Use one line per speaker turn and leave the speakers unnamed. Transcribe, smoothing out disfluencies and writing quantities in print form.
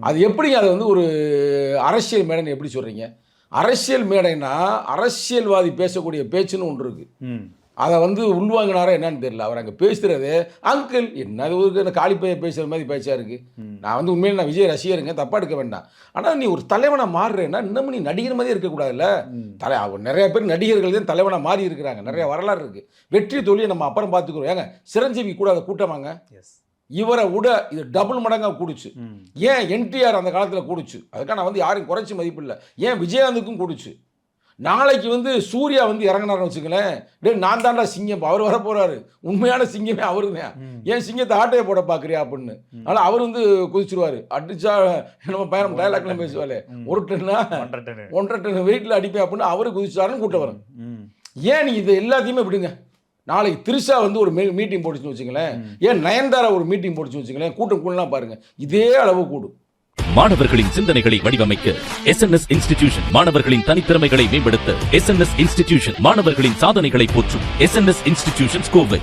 அது எப்படிங்க அதை வந்து ஒரு அரசியல் மேடைன்னு எப்படி சொல்கிறீங்க? அரசியல் மேடைனா அரசியல்வாதி பேசக்கூடிய பேச்சுன்னு ஒன்று இருக்குது. அதை வந்து உள்வாங்கினாரா என்னன்னு தெரியல. அவர் அங்கே பேசுகிறது அங்கிள் என்னது ஒரு காளிப்பையை பேசுகிற மாதிரி பேச்சா இருக்குது. நான் வந்து உண்மையில நான் விஜய் ரசிகருங்க, தப்பாக எடுக்க வேண்டாம். ஆனால் நீ ஒரு தலைவனாக மாறுறேன்னா இன்னமும் நீ நடிகர் மாதிரியே இருக்கக்கூடாதுல்ல. நிறைய பேர் நடிகர்கள் தான் தலைவனாக மாறி இருக்கிறாங்க. நிறைய வரலாறு இருக்குது. வெற்றி தோல்வியை நம்ம அப்புறம் பார்த்துக்கிறோம். ஏங்க சிரஞ்சீவி கூட அதை கூட்டமாங்க, இவரை விட இது டபுள் மடங்காக கூடுச்சு. ஏன் என்டிஆர் அந்த காலத்தில் கூடுச்சு, அதுக்காக நான் வந்து யாரும் குறைச்சி மதிப்பு இல்லை. ஏன் விஜயகாந்துக்கும் கூடுச்சு. நாளைக்கு வந்து சூர்யா வந்து இறங்கினார்னு வச்சுக்கலேன், டே நான் தாண்டா சிங்கம், அவர் வர போகிறாரு, உண்மையான சிங்கமே அவரு தான், ஏன் சிங்கத்தை ஆட்டையை போட பார்க்குறியா அப்படின்னு. ஆனால் அவர் வந்து குதிச்சிருவார். அடிச்சா நம்ம பயணம் டைலாக்லாம் பேசுவாள், 1 டன்னா 1.5 டன் வெயிட்டில் அடிப்பேன் அப்படின்னு அவரு குதிச்சாருன்னு கூட்ட வரும். ஏன் நீ இது எல்லாத்தையுமே விடுங்க. நாளைக்கு திரிஷா வந்து ஒரு மீட்டிங் போட்டுச்சுன்னு வச்சுங்களேன், ஏன் நயன்தாரா ஒரு மீட்டிங் போட்டுச்சுன்னு வச்சுங்களேன், கூட்டம் கூடலாம் பாருங்க இதே அளவு கூடும்.
மாணவர்களின் சிந்தனைகளை வடிவமைக்க SNS இன்ஸ்டிடியூஷன், மாணவர்களின் தனித்திறமைகளை மேம்படுத்த SNS இன்ஸ்டிடியூஷன், மாணவர்களின் சாதனைகளை போற்றும் SNS இன்ஸ்டிடியூஷன்ஸ் கோவை.